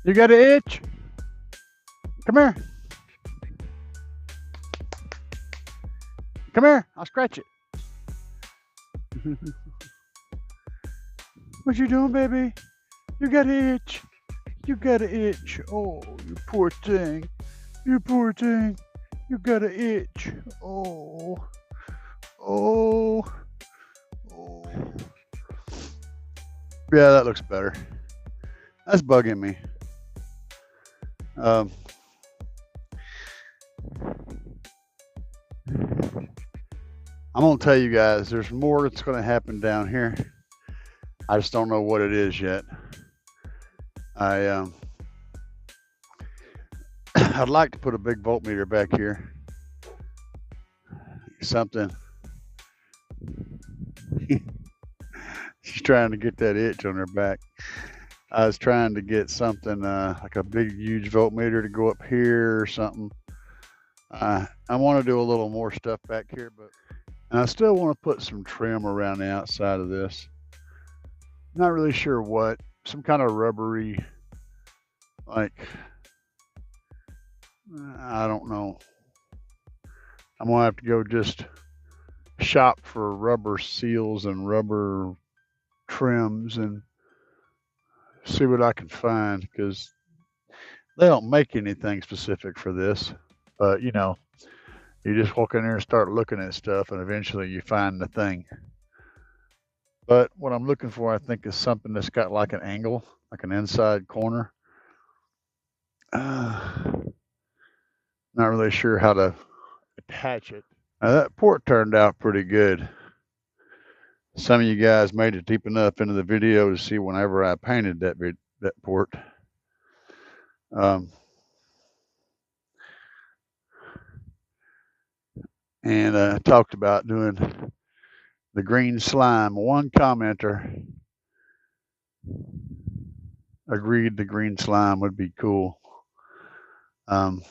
You got an itch? Come here. Come here. I'll scratch it. What you doing, baby? You got an itch. You got an itch. Oh, you poor thing. You poor thing. You got an itch. Oh. Oh. Oh. Yeah, that looks better. That's bugging me. I'm gonna tell you guys, there's more that's gonna happen down here. I just don't know what it is yet. I'd like to put a big voltmeter back here. Something. She's trying to get that itch on her back. I was trying to get something like a big, huge voltmeter to go up here or something. I want to do a little more stuff back here, but and I still want to put some trim around the outside of this. Not really sure what. Some kind of rubbery, like, I don't know. I'm going to have to go just shop for rubber seals and rubber trims and see what I can find, because they don't make anything specific for this. But, you know, you just walk in there and start looking at stuff, and eventually you find the thing. But what I'm looking for, I think, is something that's got like an angle, like an inside corner. Not really sure how to attach it. Now, that port turned out pretty good. Some of you guys made it deep enough into the video to see whenever I painted that port. And talked about doing the green slime. One commenter agreed the green slime would be cool. And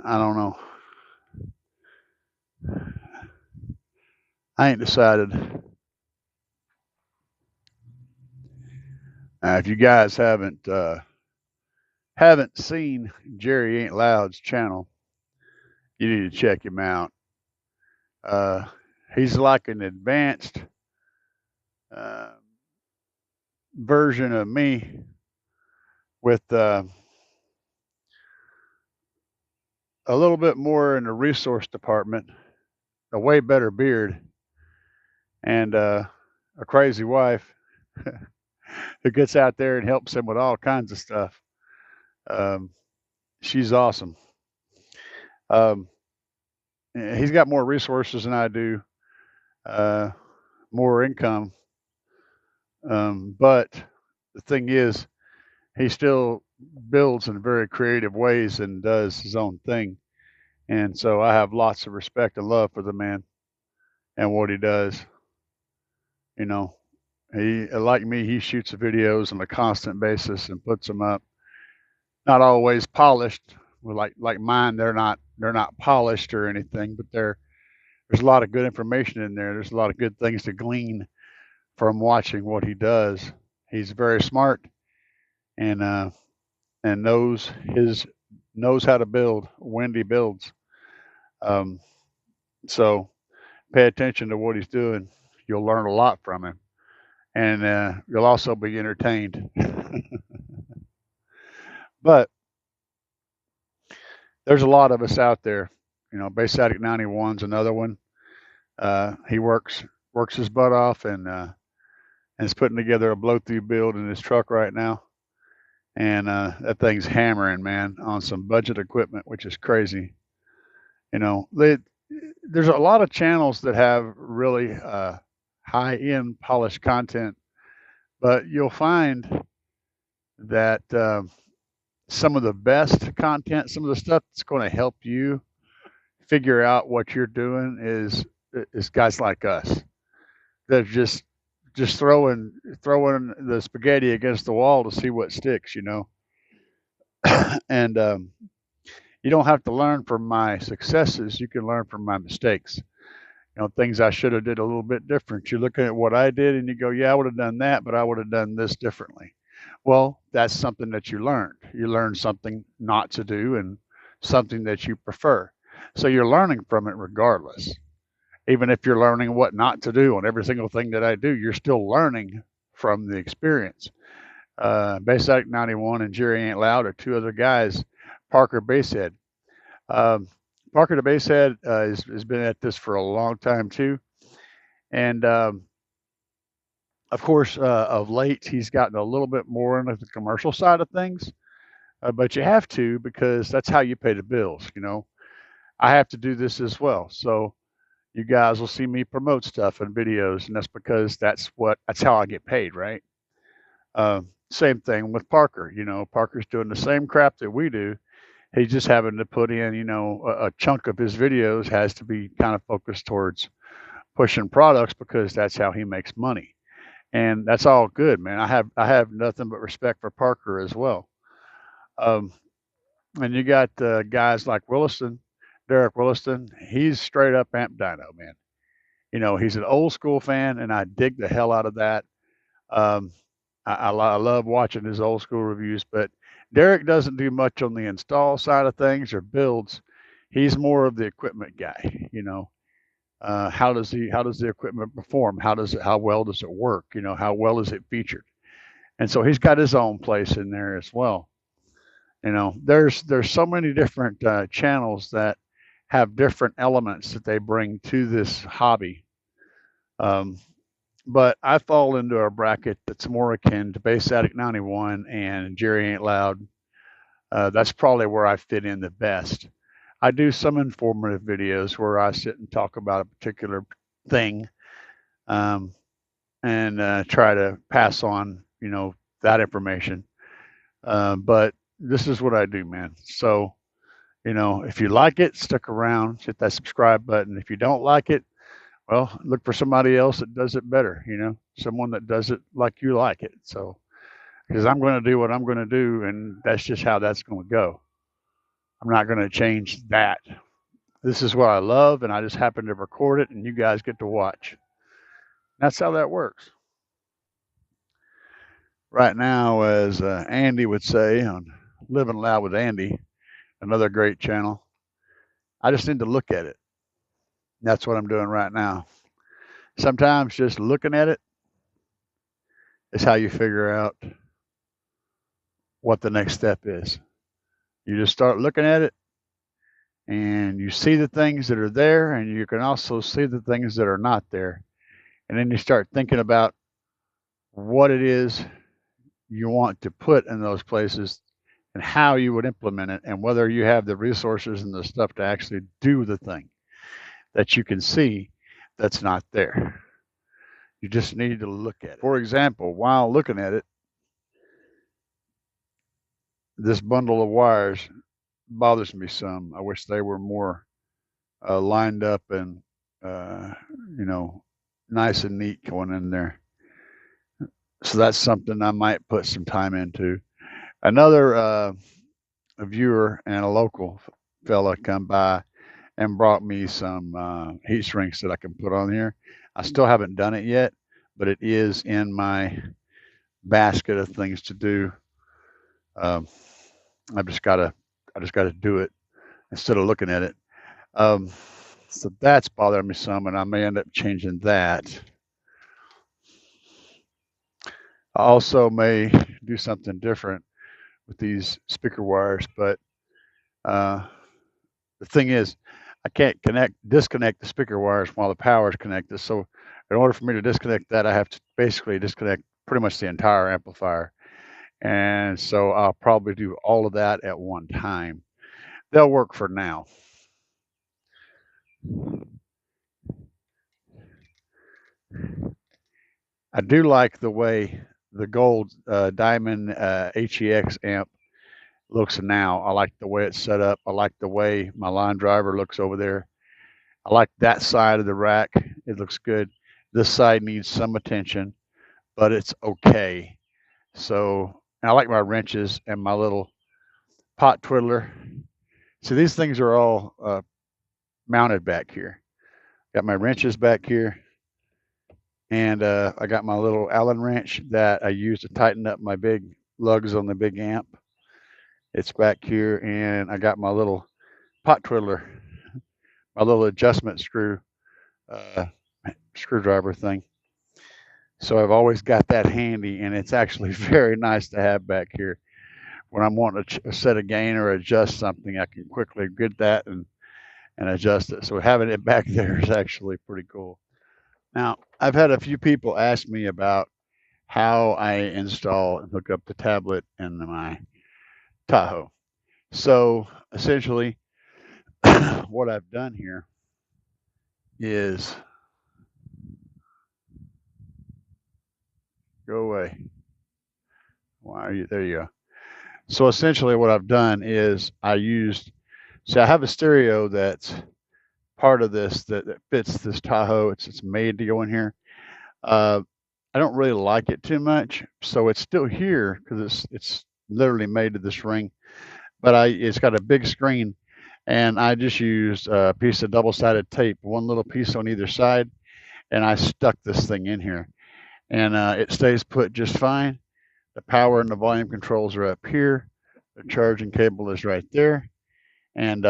I don't know. I ain't decided. If you guys haven't seen Jerry Ain't Loud's channel, you need to check him out. He's like an advanced version of me with a little bit more in the resource department, a way better beard, and a crazy wife who gets out there and helps him with all kinds of stuff. She's awesome. He's got more resources than I do, more income. But the thing is, he still builds in very creative ways and does his own thing. And so I have lots of respect and love for the man and what he does. You know, he, like me, he shoots videos on a constant basis and puts them up. Not always polished. Like mine, they're not polished or anything, but there's a lot of good information in there. There's a lot of good things to glean from watching what he does. He's very smart and knows how to build when he builds. So pay attention to what he's doing. You'll learn a lot from him, and you'll also be entertained. But there's a lot of us out there. You know, BassHead 91's another one. He works his butt off and is putting together a blow-through build in his truck right now. And that thing's hammering, man, on some budget equipment, which is crazy. You know, there's a lot of channels that have really high-end polished content, but you'll find that some of the best content, some of the stuff that's going to help you figure out what you're doing is guys like us that just throwing the spaghetti against the wall to see what sticks, you know. And you don't have to learn from my successes. You can learn from my mistakes. things I should have did a little bit different. You're looking at what I did and you go, yeah, I would have done that, but I would have done this differently. Well, that's something that you learned. You learned something not to do and something that you prefer. So you're learning from it regardless. Even if you're learning what not to do on every single thing that I do, you're still learning from the experience. BassHead 91 and Jerry Ain't Loud are two other guys. Parker BassHead. Um, Parker the BassHead has been at this for a long time too, and of course, of late he's gotten a little bit more into the commercial side of things. But you have to because that's how you pay the bills. I have to do this as well, so you guys will see me promote stuff and videos, and that's because that's how I get paid, right? Same thing with Parker. Parker's doing the same crap that we do. He's just having to put in, a chunk of his videos has to be kind of focused towards pushing products because that's how he makes money. And that's all good, man. I have nothing but respect for Parker as well. Um, and you got guys like Williston, Derek Williston. He's straight up amp dyno, man. He's an old school fan, and I dig the hell out of that. Um, I love watching his old school reviews, but Derek doesn't do much on the install side of things or builds. He's more of the equipment guy. How does the equipment perform? How well does it work? How well is it featured? And so he's got his own place in there as well. There's so many different channels that have different elements that they bring to this hobby. Um, but I fall into a bracket that's more akin to Bass Addict 91 and Jerry Ain't Loud. That's probably where I fit in the best. I do some informative videos where I sit and talk about a particular thing, um, and try to pass on, that information. But this is what I do, man. So, if you like it, stick around, hit that subscribe button. If you don't like it, well, look for somebody else that does it better, someone that does it like you like it. So, because I'm going to do what I'm going to do, and that's just how that's going to go. I'm not going to change that. This is what I love, and I just happen to record it, and you guys get to watch. That's how that works. Right now, as Andy would say on Living Loud with Andy, another great channel, I just need to look at it. That's what I'm doing right now. Sometimes just looking at it is how you figure out what the next step is. You just start looking at it and you see the things that are there, and you can also see the things that are not there. And then you start thinking about what it is you want to put in those places and how you would implement it, and whether you have the resources and the stuff to actually do the thing that you can see that's not there. You just need to look at it. For example, while looking at it, this bundle of wires bothers me some. I wish they were more lined up and, nice and neat going in there. So that's something I might put some time into. Another a viewer and a local fella come by and brought me some heat shrinks that I can put on here. I still haven't done it yet, but it is in my basket of things to do. I just gotta do it instead of looking at it. So that's bothering me some, and I may end up changing that. I also may do something different with these speaker wires, but the thing is, I can't disconnect the speaker wires while the power is connected. So in order for me to disconnect that, I have to basically disconnect pretty much the entire amplifier. And so I'll probably do all of that at one time. They'll work for now. I do like the way the gold diamond HEX amp looks now. I like the way it's set up. I like the way my line driver looks over there. I like that side of the rack. It looks good. This side needs some attention, but it's okay. So I like my wrenches and my little pot twiddler. So these things are all mounted back here. Got my wrenches back here, and I got my little Allen wrench that I use to tighten up my big lugs on the big amp. It's back here, and I got my little pot twiddler, my little adjustment uh, screwdriver thing. So I've always got that handy, and it's actually very nice to have back here. When I'm wanting to set a gain or adjust something, I can quickly get that and adjust it. So having it back there is actually pretty cool. Now, I've had a few people ask me about how I install and hook up the tablet in my Tahoe. So essentially, what I've done here is go away. Why are you there? You go. So essentially, what I've done is I have a stereo that's part of this that fits this Tahoe. It's made to go in here. Uh, I don't really like it too much, so it's still here because it's literally made to this ring. But it's got a big screen, and I just used a piece of double-sided tape, one little piece on either side, and I stuck this thing in here, and it stays put just fine. The power and the volume controls are up here. The charging cable is right there, and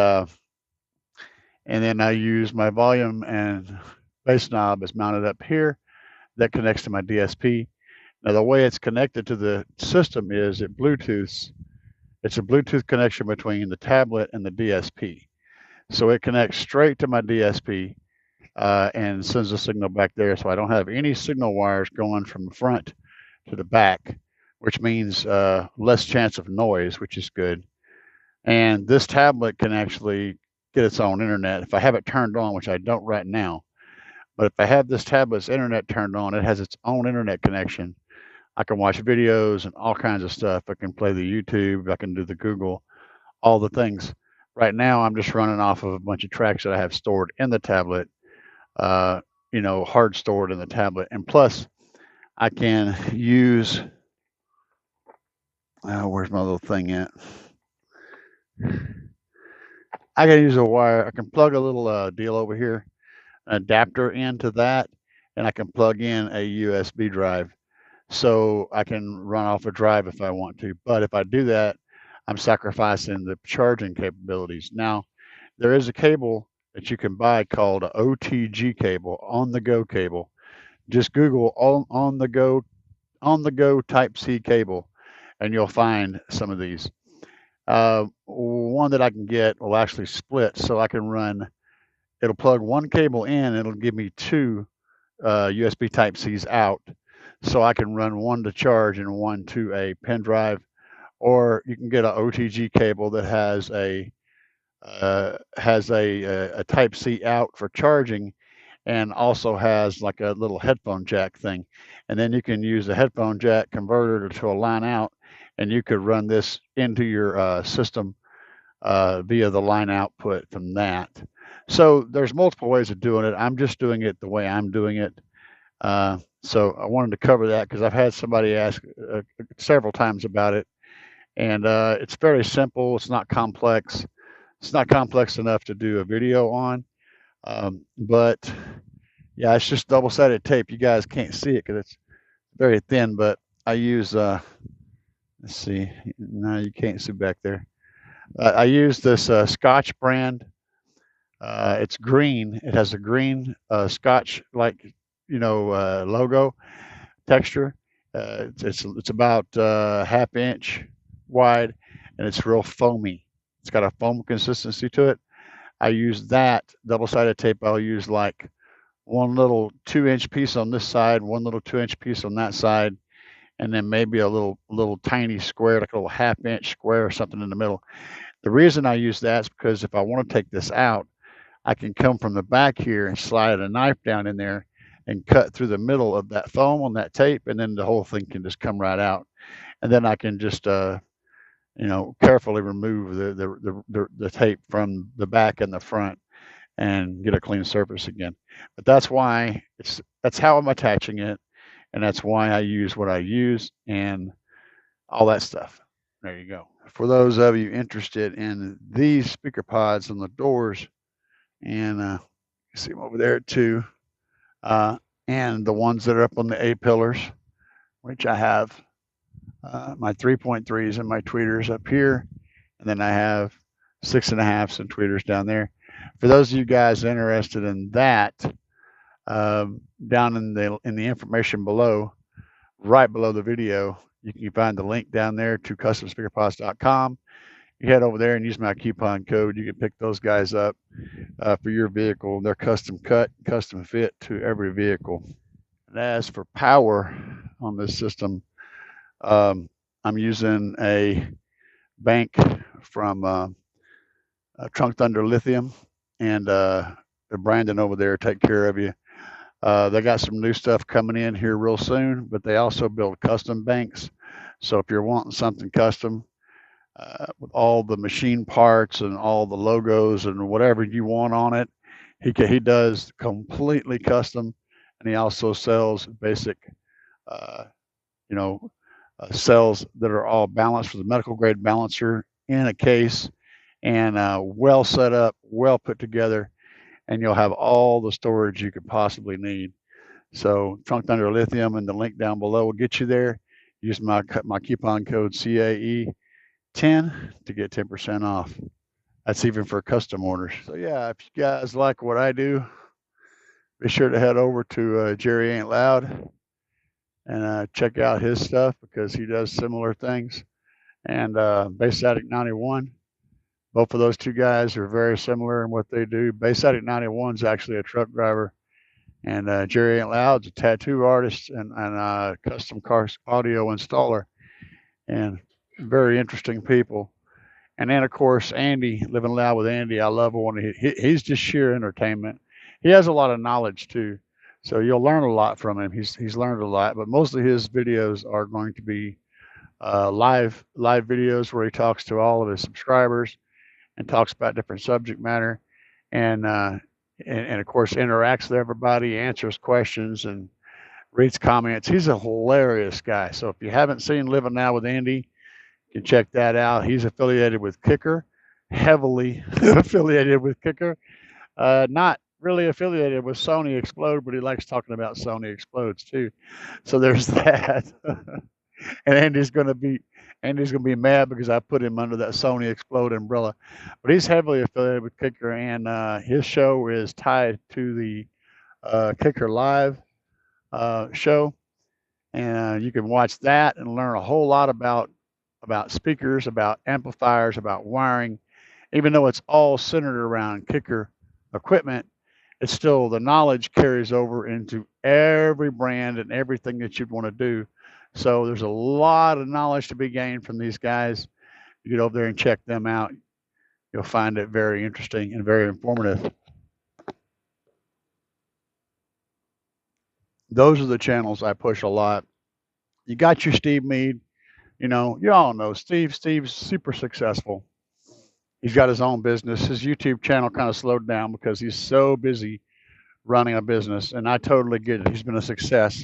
then I use my volume and bass knob is mounted up here. That connects to my DSP. Now the way it's connected to the system is it Bluetooths. It's a Bluetooth connection between the tablet and the DSP. So it connects straight to my DSP and sends a signal back there. So I don't have any signal wires going from the front to the back, which means less chance of noise, which is good. And this tablet can actually get its own internet. If I have it turned on, which I don't right now, but if I have this tablet's internet turned on, it has its own internet connection. I can watch videos and all kinds of stuff. I can play the YouTube. I can do the Google, all the things. Right now, I'm just running off of a bunch of tracks that I have stored in the tablet, uh, hard stored in the tablet. And plus, I can use, where's my little thing at? I can use a wire. I can plug a little deal over here, an adapter into that, and I can plug in a USB drive. So I can run off a drive if I want to. But if I do that, I'm sacrificing the charging capabilities. Now, there is a cable that you can buy called an OTG cable, on the go cable. Just Google on the go Type C cable, and you'll find some of these. One that I can get will actually split, so I can run. It'll plug one cable in, and it'll give me two USB Type Cs out, so I can run one to charge and one to a pen drive. Or you can get an OTG cable that has a Type C out for charging, and also has like a little headphone jack thing. And then you can use the headphone jack converter to a line out, and you could run this into your system via the line output from that. So there's multiple ways of doing it. I'm just doing it the way I'm doing it. So I wanted to cover that because I've had somebody ask several times about it, and it's very simple. It's not complex. It's not complex enough to do a video on, but yeah, it's just double-sided tape. You guys can't see it because it's very thin, but I use, let's see, no, you can't see back there. I use this Scotch brand. It's green. It has a green Scotch logo texture. It's about half inch wide, and it's real foamy. It's got a foam consistency to it. I use that double-sided tape. I'll use like one little 2-inch piece on this side, one little 2-inch piece on that side, and then maybe a little tiny square, like a little half-inch square or something in the middle. The reason I use that is because if I want to take this out, I can come from the back here and slide a knife down in there and cut through the middle of that foam on that tape, and then the whole thing can just come right out. And then I can just carefully remove the tape from the back and the front and get a clean surface again. But that's how I'm attaching it, and that's why I use what I use and all that stuff. There you go. For those of you interested in these speaker pods on the doors and You see them over there too. And the ones that are up on the A pillars, which I have my 3.3s and my tweeters up here. And then I have 6.5s and tweeters down there. For those of you guys interested in that, down in the information below, right below the video, you can find the link down there to customspeakerpods.com. You head over there and use my coupon code. You can pick those guys up for your vehicle. They're custom cut, custom fit to every vehicle. And as for power on this system, I'm using a bank from Trunk Thunder Lithium, and Brandon over there take care of you. They got some new stuff coming in here real soon, but they also build custom banks. So if you're wanting something custom with all the machine parts and all the logos and whatever you want on it, he does completely custom, and he also sells basic, you know, cells that are all balanced for the medical grade balancer in a case and well set up, well put together, and you'll have all the storage you could possibly need. So Trunk Thunder Lithium and the link down below will get you there. Use my coupon code CAE10 to get 10% off. That's even for custom orders. So yeah, if you guys like what I do, be sure to head over to Jerry Ain't Loud and check out his stuff because he does similar things. And Bass Addict 91, both of those two guys are very similar in what they do. Bass Addict 91 is actually a truck driver, and Jerry Ain't Loud's a tattoo artist and custom car audio installer, and very interesting people. And then of course Andy, Living Loud with Andy, I love when he's just sheer entertainment. He has a lot of knowledge too, so you'll learn a lot from him. He's learned a lot, but most of his videos are going to be live videos where he talks to all of his subscribers and talks about different subject matter, and of course interacts with everybody, answers questions, and reads comments. He's a hilarious guy. So if you haven't seen Living Now with Andy, you can check that out. He's affiliated with Kicker, heavily affiliated with Kicker. Not really affiliated with Sony Explode, but he likes talking about Sony Explodes too. So there's that. And Andy's gonna be mad because I put him under that Sony Explode umbrella. But he's heavily affiliated with Kicker, and his show is tied to the Kicker Live show, and you can watch that and learn a whole lot about speakers, about amplifiers, about wiring. Even though it's all centered around Kicker equipment, it's still the knowledge carries over into every brand and everything that you'd want to do. So there's a lot of knowledge to be gained from these guys. You get over there and check them out. You'll find it very interesting and very informative. Those are the channels I push a lot. You got your Steve Mead. You know, you all know Steve's super successful. He's got his own business. His YouTube channel kind of slowed down because he's so busy running a business, and I totally get it. He's been a success,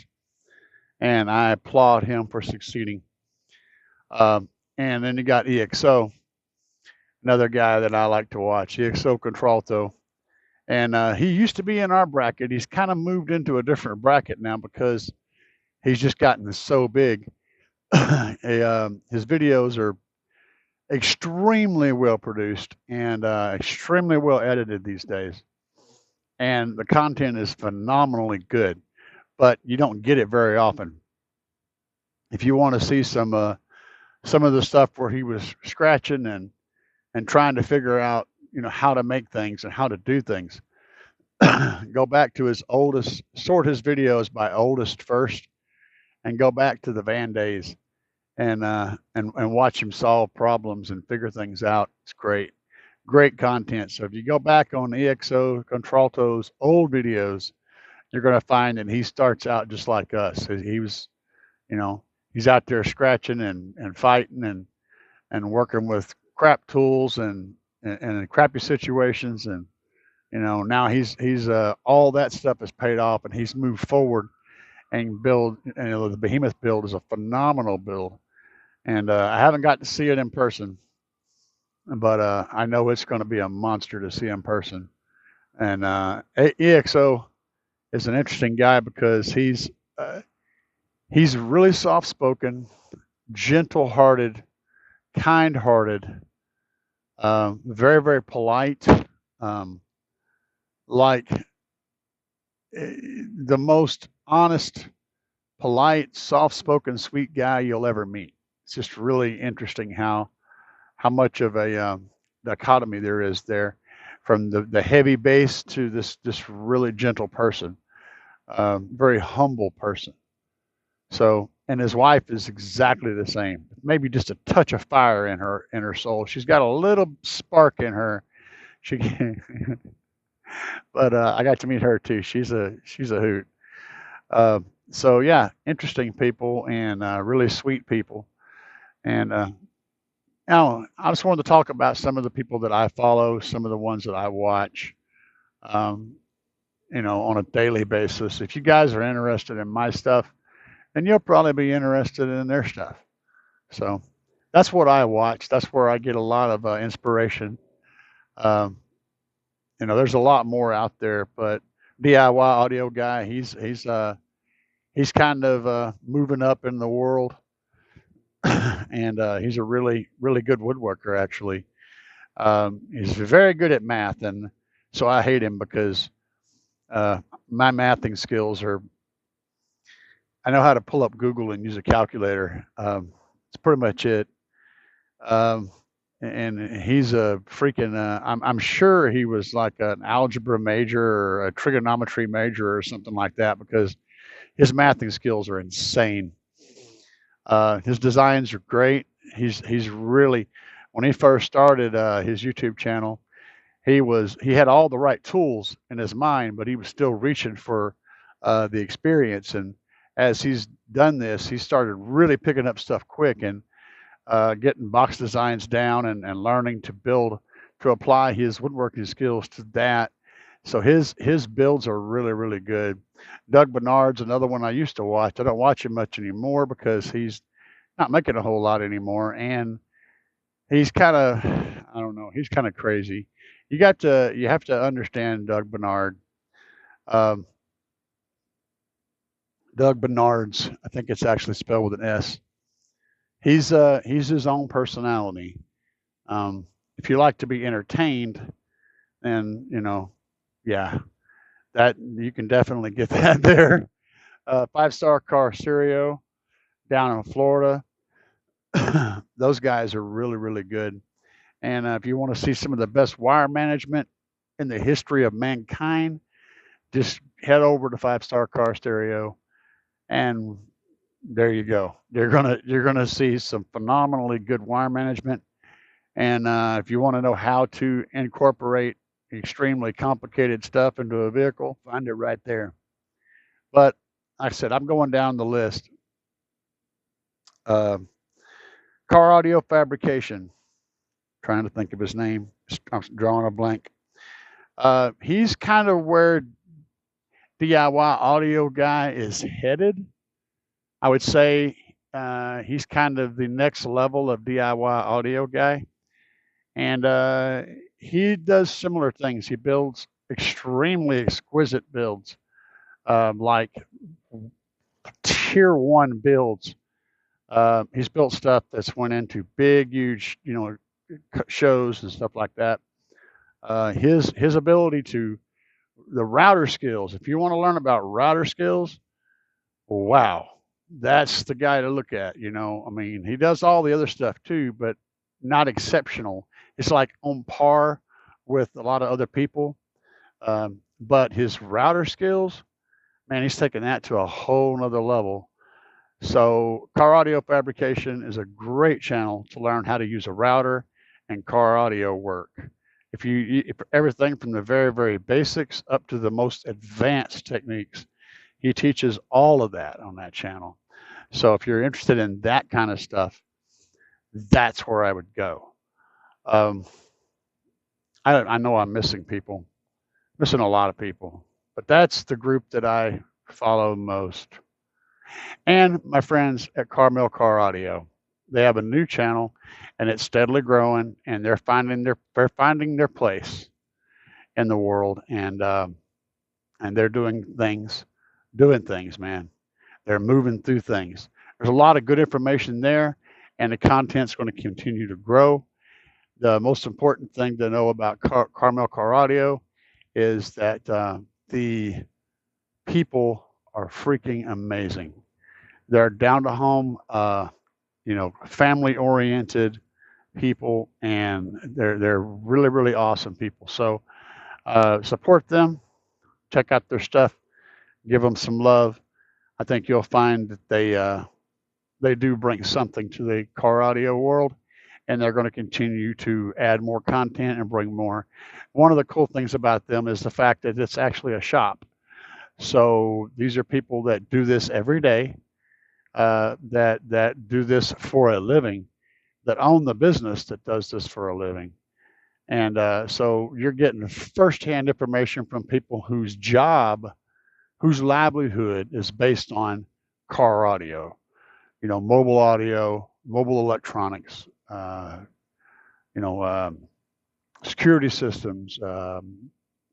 and I applaud him for succeeding. And then you got EXO, another guy that I like to watch, EXO Contralto. And he used to be in our bracket. He's kind of moved into a different bracket now because he's just gotten so big. His videos are extremely well produced and extremely well edited these days. And the content is phenomenally good, but you don't get it very often. If you want to see some of the stuff where he was scratching and trying to figure out, you know, how to make things and how to do things, go back to his oldest, sort his videos by oldest first, and go back to the Van days and watch him solve problems and figure things out. It's great content. So if you go back on EXO Contralto's old videos, you're going to find that he starts out just like us. He was, you know, he's out there scratching and fighting and working with crap tools and crappy situations, and you know, now he's all that stuff has paid off, and he's moved forward and build. You know, the Behemoth build is a phenomenal build, and I haven't got to see it in person, but I know it's going to be a monster to see in person. And EXO is an interesting guy because he's really soft spoken, gentle hearted, kind hearted, very very polite, um, like the most honest, polite, soft spoken, sweet guy you'll ever meet. It's just really interesting how much of a dichotomy there is there, from the heavy bass to this really gentle person, very humble person. So, and his wife is exactly the same. Maybe just a touch of fire in her soul. She's got a little spark in her. She, but I got to meet her too. She's a hoot. Uh, so yeah, interesting people and really sweet people. And now I just wanted to talk about some of the people that I follow, some of the ones that I watch. Um, on a daily basis. If you guys are interested in my stuff, then you'll probably be interested in their stuff. So that's what I watch. That's where I get a lot of inspiration. Um, there's a lot more out there, but DIY audio guy, he's kind of moving up in the world, and he's a really really good woodworker actually. He's very good at math, and so I hate him because my mathing skills are. I know how to pull up Google and use a calculator. It's pretty much it. Um, and he's a freaking. I'm sure he was like an algebra major or a trigonometry major or something like that because his mathing skills are insane. His designs are great. He's really, when he first started his YouTube channel, he had all the right tools in his mind, but he was still reaching for the experience. And as he's done this, he started really picking up stuff quick and getting box designs down and learning to build, to apply his woodworking skills to that. So his builds are really really good. Doug Bernard's another one I used to watch. I don't watch him much anymore because he's not making a whole lot anymore, and he's kind of, I don't know, he's kind of crazy. You have to understand Doug Bernard. Um, Doug Bernard's, I think it's actually spelled with an S. He's his own personality. If you like to be entertained, then yeah, that you can definitely get that there. Five-star car stereo down in Florida. Those guys are really really good. And if you want to see some of the best wire management in the history of mankind, just head over to Five Star Car Stereo, and there you go. You're gonna see some phenomenally good wire management. And if you want to know how to incorporate extremely complicated stuff into a vehicle, find it right there. But like I said, I'm going down the list. Uh, car audio fabrication. Trying to think of his name. I'm drawing a blank. He's kind of where DIY audio guy is headed. I would say he's kind of the next level of DIY audio guy, and he does similar things. He builds extremely exquisite builds, like tier one builds. He's built stuff that's went into big, huge, shows and stuff like that. His ability to the router skills. If you want to learn about router skills, wow, that's the guy to look at. I mean, he does all the other stuff too, but not exceptional. It's like on par with a lot of other people. But his router skills, man, he's taken that to a whole nother level. So, car audio fabrication is a great channel to learn how to use a router and car audio work. If everything from the very, very basics up to the most advanced techniques, he teaches all of that on that channel. So if you're interested in that kind of stuff, that's where I would go. I know I'm missing people, missing a lot of people, but that's the group that I follow most. And my friends at Carmel Car Audio, they have a new channel, and it's steadily growing, and they're finding their place. in the world, and they're doing things, man. They're moving through things. There's a lot of good information there, and the content's going to continue to grow. The most important thing to know about Carmel Car Audio is that the people are freaking amazing. They're down to home, family oriented people, and they're really, really awesome people. So support them, check out their stuff, give them some love. I think you'll find that they do bring something to the car audio world, and they're going to continue to add more content and bring more. One of the cool things about them is the fact that it's actually a shop. So these are people that do this every day, that do this for a living, that own the business that does this for a living. And so you're getting firsthand information from people whose livelihood is based on car audio, mobile audio, mobile electronics, security systems,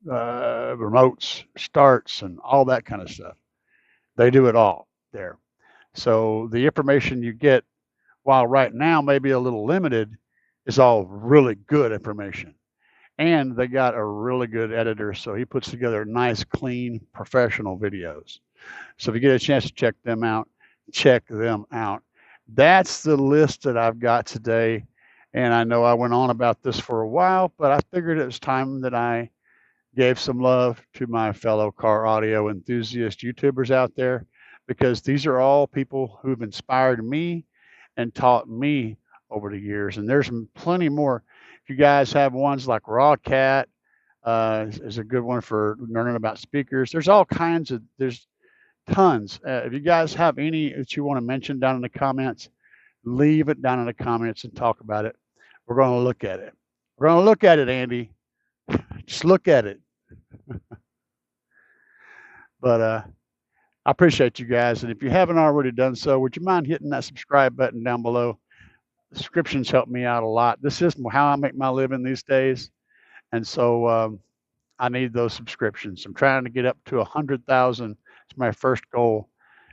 remotes, starts, and all that kind of stuff. They do it all there. So the information you get, while right now maybe a little limited, is all really good information. And they got a really good editor, so he puts together nice, clean, professional videos. So if you get a chance to check them out, check them out. That's the list that I've got today. And I know I went on about this for a while, but I figured it was time that I gave some love to my fellow car audio enthusiast YouTubers out there, because these are all people who've inspired me and taught me over the years. And there's plenty more. If you guys have ones like Rawcat, is a good one for learning about speakers. There's all kinds of, there's tons. If you guys have any that you want to mention down in the comments, leave it down in the comments and talk about it. We're going to look at it. We're going to look at it, Andy. Just look at it. But I appreciate you guys. And if you haven't already done so, would you mind hitting that subscribe button down below? Subscriptions help me out a lot. This is how I make my living these days. And so I need those subscriptions. I'm trying to get up to 100,000. It's my first goal,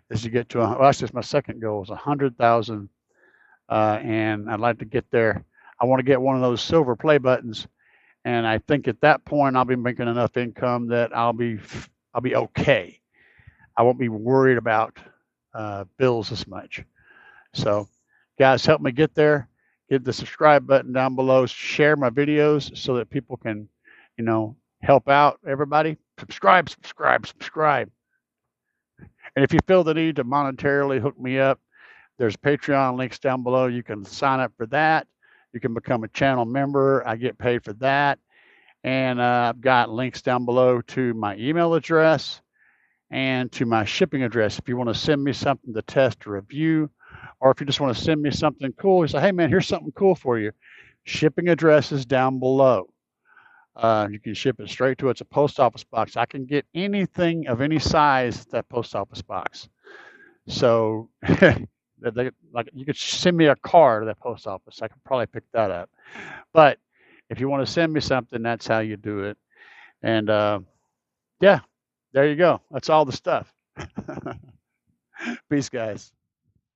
is to get to, well, that's just my second goal, is 100,000. And I'd like to get there. I want to get one of those silver play buttons. And I think at that point, I'll be making enough income that I'll be okay. I won't be worried about bills as much. So guys, help me get there. Hit the subscribe button down below. Share my videos so that people can, help out everybody. Subscribe. And if you feel the need to monetarily hook me up, there's Patreon links down below. You can sign up for that. You can become a channel member. I get paid for that. And I've got links down below to my email address and to my shipping address. If you want to send me something to test or review, or if you just want to send me something cool, you say, hey, man, here's something cool for you. Shipping address is down below. You can ship it straight to, it's a post office box. I can get anything of any size at that post office box. So like you could send me a car to that post office. I could probably pick that up. But if you want to send me something, that's how you do it. And yeah, there you go. That's all the stuff. Peace, guys.